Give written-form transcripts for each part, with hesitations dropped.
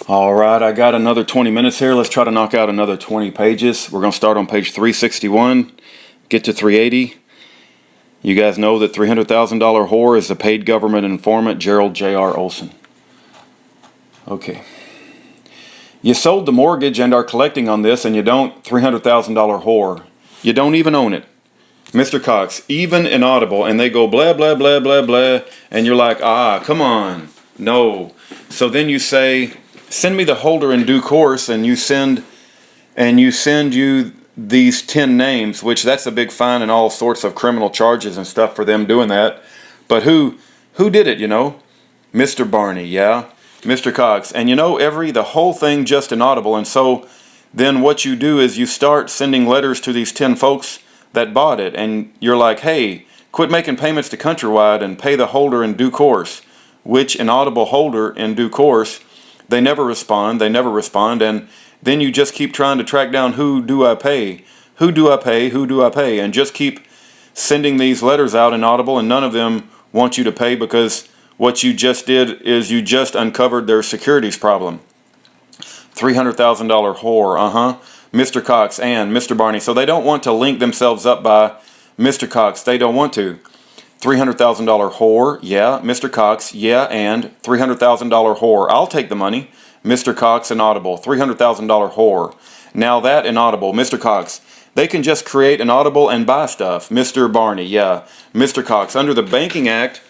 All right, I got another 20 minutes here. Let's try to knock out another 20 pages. We're going to start on page 361, get to 380. You guys know that $300,000 whore is the paid government informant Gerald J.R. Olson. Okay. You sold the mortgage and are collecting on this, and you don't. $300,000 whore. You don't even own it. Mr. Cox, even inaudible, and they go blah, blah, blah, blah, blah, and you're like, come on. No. So then you say, send me the holder in due course, and you send you these 10 names, which that's a big fine and all sorts of criminal charges and stuff for them doing that. But who did it, you know? Mr. Barney, yeah. Mr. Cox. And you know, the whole thing just inaudible. And so then what you do is you start sending letters to these 10 folks that bought it. And you're like, hey, quit making payments to Countrywide and pay the holder in due course. Which inaudible holder in due course? They never respond. And then you just keep trying to track down who do I pay, and just keep sending these letters out inaudible, and none of them want you to pay because what you just did is you just uncovered their securities problem. $300,000 whore, Mr. Cox and Mr. Barney. So they don't want to link themselves up by Mr. Cox. They don't want to. $300,000 whore, yeah. Mr. Cox, yeah, and $300,000 whore. I'll take the money. Mr. Cox, inaudible. $300,000 whore. Now that inaudible, Mr. Cox. They can just create inaudible and buy stuff. Mr. Barney, yeah. Mr. Cox, under the Banking Act,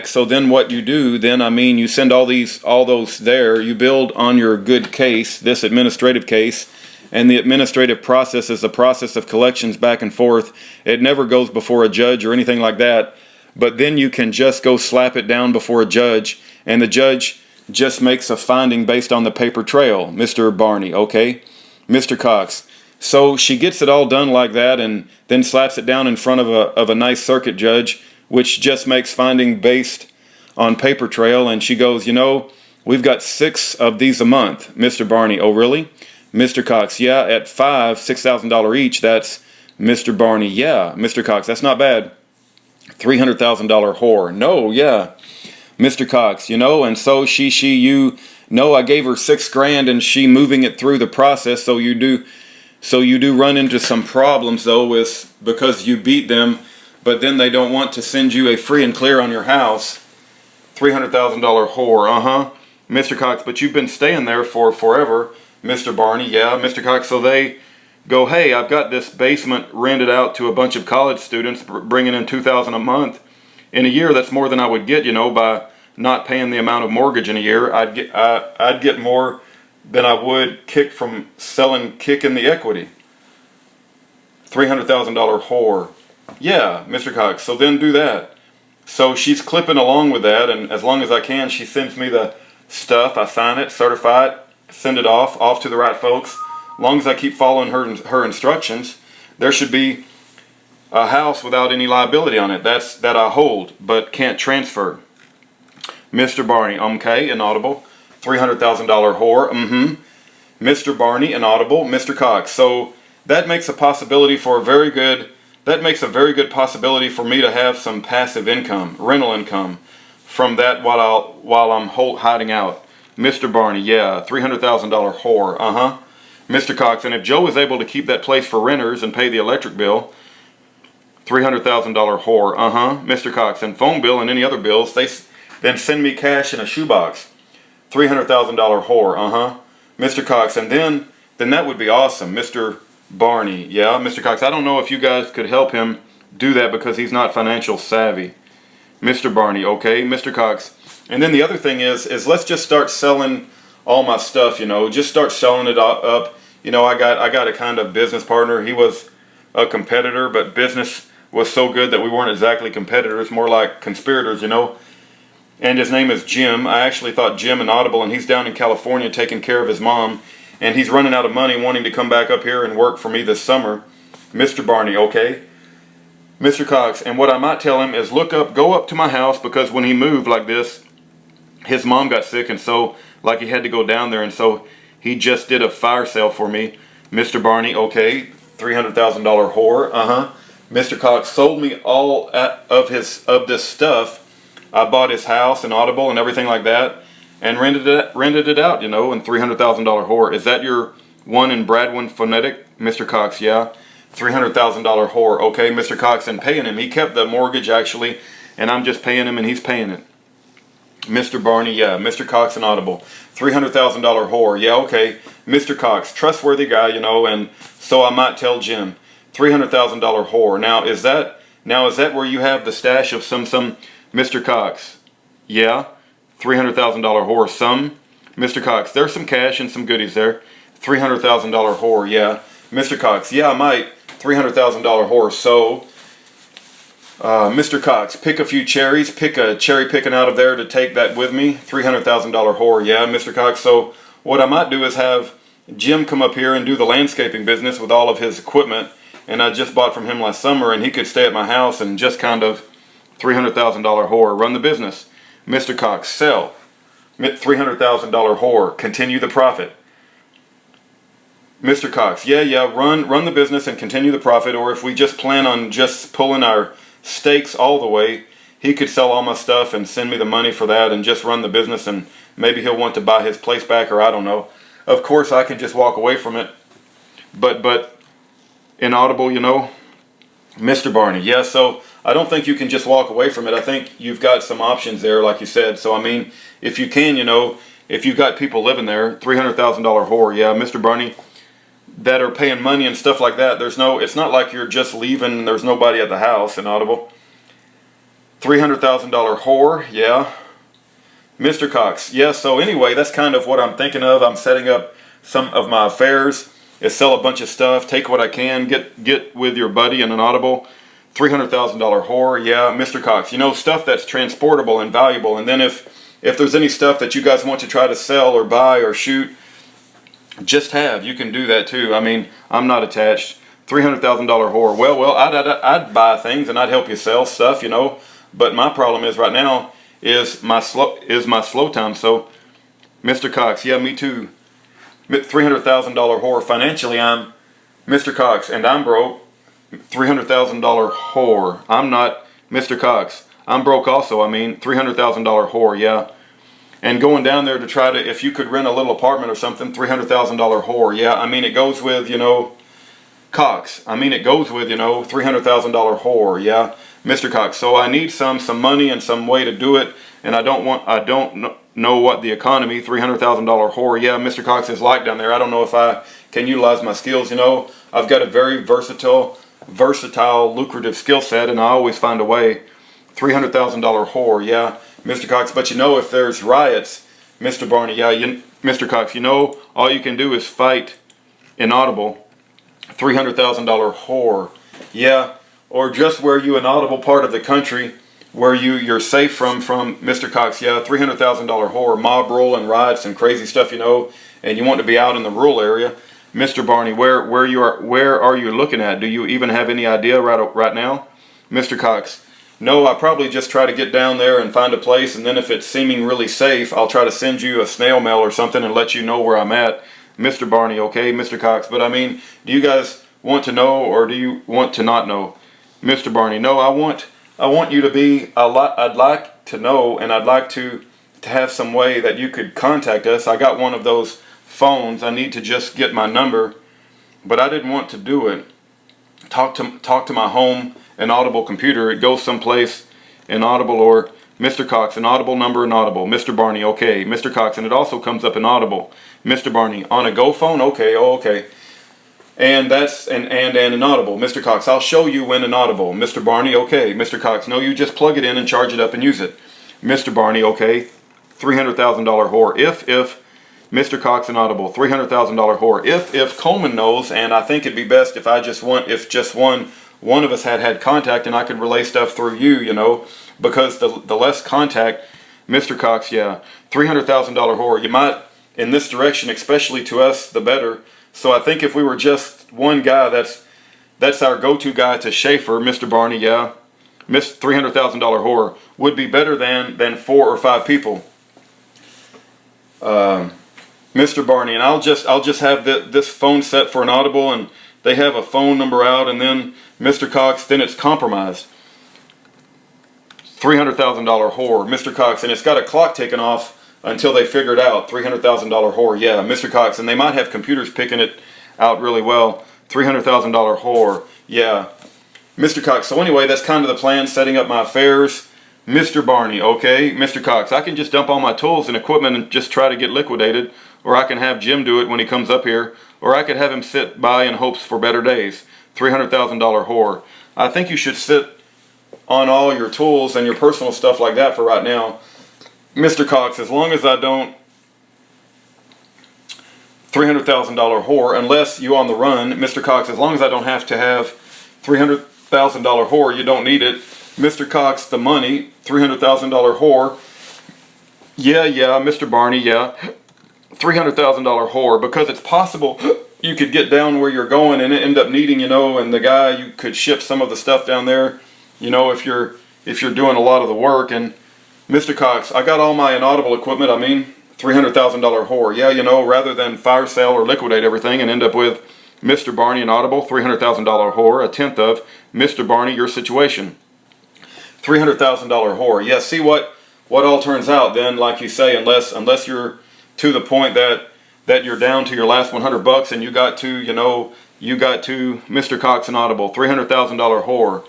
so then what you do, you send all those there, you build on your good case, this administrative case, and the administrative process is the process of collections back and forth. It never goes before a judge or anything like that, but then you can just go slap it down before a judge, and the judge just makes a finding based on the paper trail. Mr. Barney, okay? Mr. Cox. So she gets it all done like that and then slaps it down in front of a nice circuit judge, which just makes finding based on paper trail, and she goes, you know, we've got 6 of these a month. Mr. Barney, oh really? Mr. Cox, yeah, at $6,000 each, that's Mr. Barney, yeah. Mr. Cox, that's not bad. $300,000 whore, no, yeah. Mr. Cox, you know, and so you know, I gave her $6,000 and she moving it through the process, so you do run into some problems though because you beat them, but then they don't want to send you a free and clear on your house. $300,000 whore, Mr. Cox, but you've been staying there for forever. Mr. Barney, yeah. Mr. Cox, so they go, hey, I've got this basement rented out to a bunch of college students, bringing in $2,000 a month. In a year, that's more than I would get, you know, by not paying the amount of mortgage in a year. I'd get more than I would kick from selling in the equity. $300,000 whore. Yeah, Mr. Cox, so then do that. So she's clipping along with that, and as long as I can, she sends me the stuff. I sign it, certify it, send it off to the right folks. As long as I keep following her instructions, there should be a house without any liability on it. That I hold, but can't transfer. Mr. Barney, okay, inaudible. $300,000 whore, Mr. Barney, inaudible. Mr. Cox, so that makes a possibility for a very good possibility for me to have some passive income, rental income, from that while I'm hiding out. Mr. Barney, yeah, $300,000 whore, Mr. Cox, and if Joe is able to keep that place for renters and pay the electric bill, $300,000 whore, Mr. Cox, and phone bill and any other bills, they then send me cash in a shoebox. $300,000 whore, Mr. Cox, and then that would be awesome. Mr. Barney, yeah, Mr. Cox, I don't know if you guys could help him do that because he's not financial savvy. Mr. Barney, okay, Mr. Cox, and then the other thing is let's just start selling all my stuff, you know, just start selling it up. You know, I got a kind of business partner. He was a competitor, but business was so good that we weren't exactly competitors, more like conspirators, you know. And his name is Jim. I actually thought Jim inaudible, and he's down in California taking care of his mom, and he's running out of money wanting to come back up here and work for me this summer. Mr. Barney, okay. Mr. Cox, and what I might tell him is go up to my house, because when he moved like this, his mom got sick, and so like he had to go down there, and so he just did a fire sale for me. Mr. Barney, okay. $300,000 whore, Mr. Cox sold me all of this stuff. I bought his house and Audible and everything like that, and rented it out, you know, and $300,000 whore. Is that your one in Bradwin Phonetic? Mr. Cox, yeah. $300,000 whore. Okay, Mr. Cox, and paying him. He kept the mortgage actually, and I'm just paying him and he's paying it. Mr. Barney, yeah. Mr. Cox and Audible. $300,000 whore. Yeah, okay. Mr. Cox, trustworthy guy, you know, and so I might tell Jim. $300,000 whore. Now is that where you have the stash of some Mr. Cox? Yeah. $300,000 whore. Some Mr. Cox. There's some cash and some goodies there. $300,000 whore. Yeah. Mr. Cox. Yeah, I might. $300,000 whore. So Mr. Cox, pick a few cherries, pick a cherry picking out of there to take that with me. $300,000 whore. Yeah, Mr. Cox. So what I might do is have Jim come up here and do the landscaping business with all of his equipment, and I just bought from him last summer, and he could stay at my house and just kind of $300,000 whore, run the business. Mr. Cox, sell. $300,000 whore, continue the profit. Mr. Cox, yeah, run the business and continue the profit, or if we just plan on just pulling our stakes all the way, he could sell all my stuff and send me the money for that and just run the business, and maybe he'll want to buy his place back, or I don't know. Of course, I can just walk away from it, but inaudible, you know. Mr. Barney, yeah, so I don't think you can just walk away from it. I think you've got some options there, like you said. So, I mean, if you can, you know, if you've got people living there, $300,000 whore, yeah, Mr. Barney, that are paying money and stuff like that. It's not like you're just leaving and there's nobody at the house, inaudible. $300,000 whore, yeah. Mr. Cox, yeah, so anyway, that's kind of what I'm thinking of. I'm setting up some of my affairs, is sell a bunch of stuff, take what I can, get with your buddy and inaudible. $300,000 whore, yeah. Mr. Cox, you know, stuff that's transportable and valuable, and then if there's any stuff that you guys want to try to sell or buy or shoot, you can do that too. I mean, I'm not attached. $300,000 whore. Well, I'd buy things and I'd help you sell stuff, you know. But my problem is right now is my slow time. So, Mr. Cox, yeah, me too. $300,000 whore. Financially, I'm Mr. Cox, and I'm broke. $300,000 whore. I'm not Mr. Cox. I'm broke also. I mean, $300,000 whore. Yeah. And going down there to try to, if you could rent a little apartment or something, $300,000 whore. Yeah, I mean, it goes with, you know, Cox. I mean, it goes with, you know, $300,000 whore. Yeah, Mr. Cox. So I need some money and some way to do it, and I don't know what the economy, $300,000 whore. Yeah, Mr. Cox is like down there. I don't know if I can utilize my skills. You know, I've got a very versatile, lucrative skill set, and I always find a way. $300,000 whore. Yeah. Mr. Cox, but you know, if there's riots, Mr. Barney, yeah, Mr. Cox, you know, all you can do is fight inaudible. $300,000 whore, yeah, or just where you inaudible part of the country where you're safe from Mr. Cox, yeah, $300,000 whore, mob rule and riots and crazy stuff, you know, and you want to be out in the rural area. Mr. Barney, where are you looking at? Do you even have any idea right now? Mr. Cox, no, I probably just try to get down there and find a place, and then if it's seeming really safe, I'll try to send you a snail mail or something and let you know where I'm at. Mr. Barney, okay, Mr. Cox, but I mean, do you guys want to know or do you want to not know? Mr. Barney, no, I want you to be I'd like to know, and I'd like to have some way that you could contact us. I got one of those phones. I need to just get my number, but I didn't want to do it. Talk to my home inaudible computer. It goes someplace inaudible, or Mr. Cox, inaudible number inaudible. Mr. Barney, okay. Mr. Cox, and it also comes up inaudible. Mr. Barney, on a Go phone, okay, oh, okay. And that's and inaudible. Mr. Cox, I'll show you when inaudible. Mr. Barney, okay. Mr. Cox, no, you just plug it in and charge it up and use it. Mr. Barney, okay. $300,000 whore. If Mr. Cox inaudible, $300,000 whore. If Coleman knows, and I think it'd be best if just one of us had contact and I could relay stuff through you, you know, because the less contact, Mr. Cox, yeah, $300,000 whore. You might, in this direction, especially to us, the better. So I think if we were just one guy, that's our go-to guy to Schaeffer, Mr. Barney, yeah, $300,000 whore would be better than 4 or 5 people. Mr. Barney, and I'll just have this phone set for inaudible, and they have a phone number out, and then Mr. Cox, then it's compromised. $300,000 whore, Mr. Cox, and it's got a clock taken off until they figure it out. $300,000 whore, yeah. Mr. Cox, and they might have computers picking it out really well. $300,000 whore, yeah. Mr. Cox, so anyway, that's kind of the plan, setting up my affairs. Mr. Barney, okay. Mr. Cox, I can just dump all my tools and equipment and just try to get liquidated, or I can have Jim do it when he comes up here, or I could have him sit by in hopes for better days. $300,000 whore. I think you should sit on all your tools and your personal stuff like that for right now. Mr. Cox, as long as I don't $300,000 whore, unless you on the run. Mr. Cox, as long as I don't have to have $300,000 whore, you don't need it. Mr. Cox, the money, $300,000 whore. Yeah, Mr. Barney, yeah. $300,000 whore, because it's possible you could get down where you're going and end up needing, you know, and the guy, you could ship some of the stuff down there, you know, if you're doing a lot of the work. And Mr. Cox, I got all my inaudible equipment, I mean, $300,000 whore. Yeah, you know, rather than fire sale or liquidate everything and end up with Mr. Barney inaudible, $300,000 whore, a tenth of Mr. Barney, your situation. $300,000 whore. Yeah, see what all turns out then, like you say, unless you're to the point that you're down to your last $100 and you got to Mr. Cox inaudible, $300,000 whore.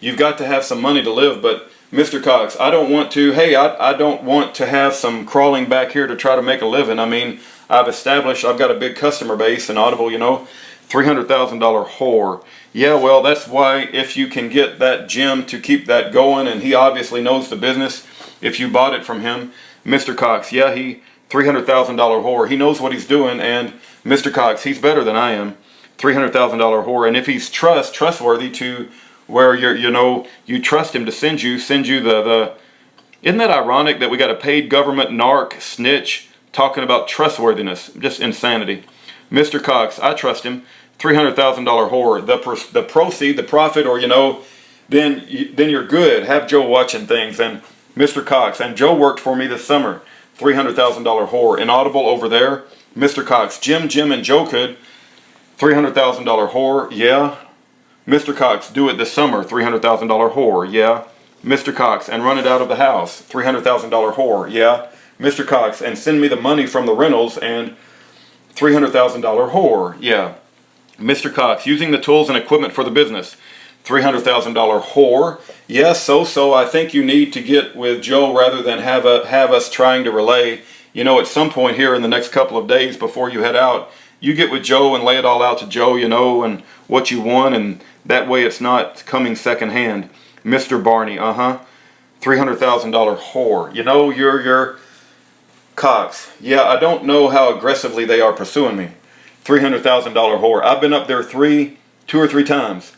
You've got to have some money to live, but Mr. Cox, I don't want to have some crawling back here to try to make a living. I mean, I've got a big customer base in Audible, you know, $300,000 whore. Yeah, well, that's why if you can get that Jim to keep that going, and he obviously knows the business, if you bought it from him, Mr. Cox, yeah, he $300,000 whore. He knows what he's doing, and Mr. Cox, he's better than I am. $300,000 whore, and if he's trustworthy to where you trust him to send you the. Isn't that ironic that we got a paid government narc snitch talking about trustworthiness? Just insanity. Mr. Cox, I trust him. $300,000 whore. The proceed, the profit, or then you're good. Have Joe watching things. And Mr. Cox, and Joe worked for me this summer. $300,000 whore. Inaudible over there. Mr. Cox, Jim, and Joe could. $300,000 whore. Yeah. Mr. Cox, do it this summer. $300,000 whore. Yeah. Mr. Cox, and run it out of the house. $300,000 whore. Yeah. Mr. Cox, and send me the money from the rentals, and $300,000 whore. Yeah. Mr. Cox, using the tools and equipment for the business. $300,000 whore. Yes, so I think you need to get with Joe rather than have us trying to relay. You know, at some point here in the next couple of days before you head out, you get with Joe and lay it all out to Joe, you know, and what you want, and that way it's not coming secondhand. Mr. Barney, $300,000 whore. You know, you're Cox. Yeah, I don't know how aggressively they are pursuing me. $300,000 whore. I've been up there two or three times.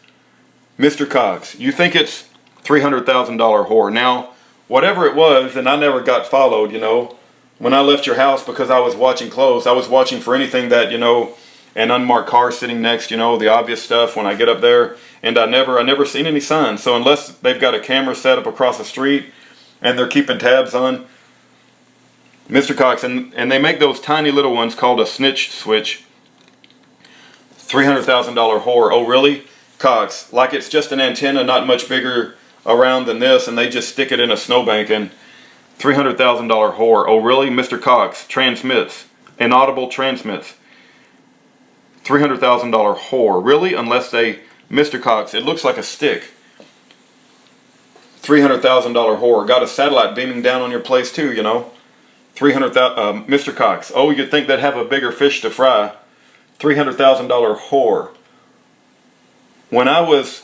Mr. Cox, you think it's $300,000 whore. Now, whatever it was, and I never got followed, you know, when I left your house because I was watching close, I was watching for anything that, you know, an unmarked car sitting next, you know, the obvious stuff when I get up there, and I never seen any signs. So unless they've got a camera set up across the street and they're keeping tabs on Mr. Cox, and they make those tiny little ones called a snitch switch. $300,000 whore. Oh, really? Cox, like it's just an antenna, not much bigger around than this, and they just stick it in a snowbank. And $300,000 whore. Oh, really? Mr. Cox transmits. Inaudible transmits. $300,000 whore. Really? Unless they, Mr. Cox, it looks like a stick. $300,000 whore. Got a satellite beaming down on your place too, you know. Mr. Cox. Oh, you'd think they'd have a bigger fish to fry. $300,000 whore. When I was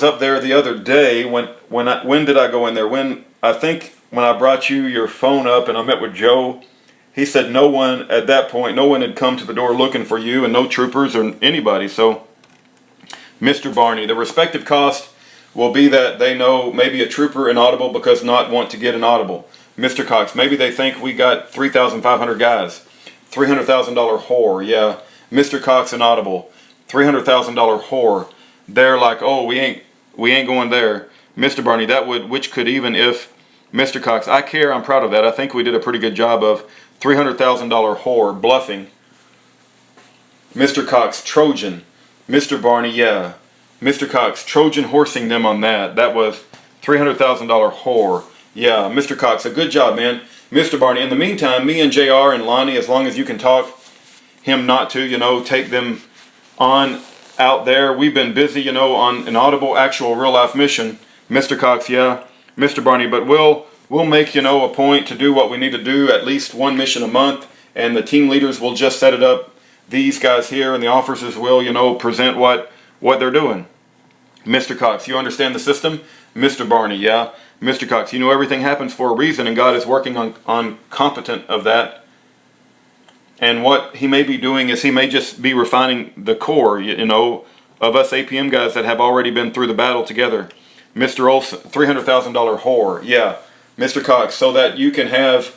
up there the other day, when did I go in there? I think when I brought you your phone up and I met with Joe, he said at that point, no one had come to the door looking for you, and no troopers or anybody. So, Mr. Barney, the respective cost will be that they know maybe a trooper inaudible because not want to get inaudible. Mr. Cox, maybe they think we got 3,500 guys. $300,000 whore, yeah. Mr. Cox inaudible. $300,000 whore. They're like, oh, we ain't going there. Mr. Barney, which could even if, Mr. Cox, I care, I'm proud of that. I think we did a pretty good job of $300,000 whore, bluffing. Mr. Cox, Trojan. Mr. Barney, yeah. Mr. Cox, Trojan horsing them on that. That was $300,000 whore. Yeah, Mr. Cox, a good job, man. Mr. Barney, in the meantime, me and JR and Lonnie, as long as you can talk him not to, you know, take them on out there. We've been busy, you know, on an audible, actual, real-life mission. Mr. Cox, yeah, Mr. Barney, but we'll make, you know, a point to do what we need to do, at least one mission a month, and the team leaders will just set it up. These guys here and the officers will, you know, present what they're doing. Mr. Cox, you understand the system? Mr. Barney, yeah. Mr. Cox, you know everything happens for a reason, and God is working on competent of that. And what he may be doing is he may just be refining the core, you know, of us APM guys that have already been through the battle together. Mr. Olson, $300,000 whore, yeah. Mr. Cox, so that you can have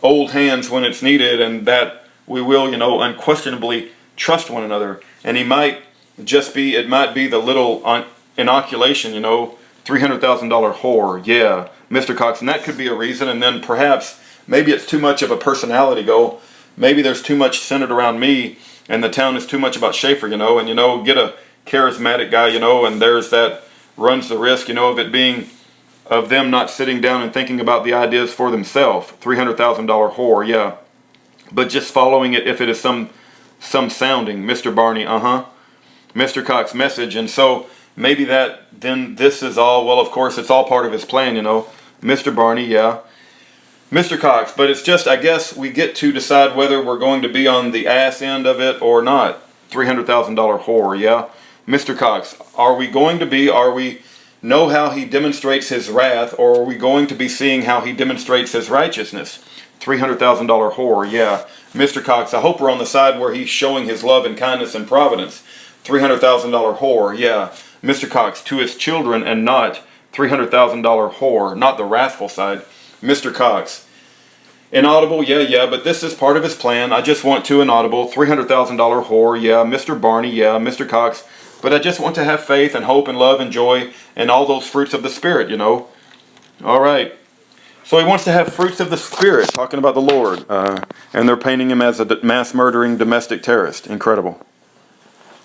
old hands when it's needed, and that we will, you know, unquestionably trust one another. And he might just be, it might be the little inoculation, you know, $300,000 whore, yeah, Mr. Cox, and that could be a reason. And then perhaps, maybe it's too much of a personality goal. Maybe there's too much centered around me, and the town is too much about Schaeffer, you know, and, you know, get a charismatic guy, you know, and there's that, runs the risk, you know, of it being, of them not sitting down and thinking about the ideas for themselves. $300,000 whore, yeah. But just following it if it is some sounding. Mr. Barney, Mr. Cox, message. And so maybe that, then this is all, well, of course, it's all part of his plan, you know. Mr. Barney, yeah. Mr. Cox, but it's just, I guess we get to decide whether we're going to be on the ass end of it or not. $300,000 whore, yeah. Mr. Cox, are we know how he demonstrates his wrath, or are we going to be seeing how he demonstrates his righteousness? $300,000 whore, yeah. Mr. Cox, I hope we're on the side where he's showing his love and kindness and providence. $300,000 whore, yeah. Mr. Cox, to his children and not $300,000 whore, not the wrathful side. Mr. Cox, inaudible, yeah, but this is part of his plan. I just want to inaudible, $300,000 whore, yeah. Mr. Barney, yeah. Mr. Cox, but I just want to have faith and hope and love and joy and all those fruits of the Spirit, you know. All right. So he wants to have fruits of the Spirit, talking about the Lord. And they're painting him as a mass-murdering domestic terrorist. Incredible.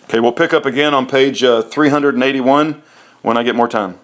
Okay, we'll pick up again on page 381 when I get more time.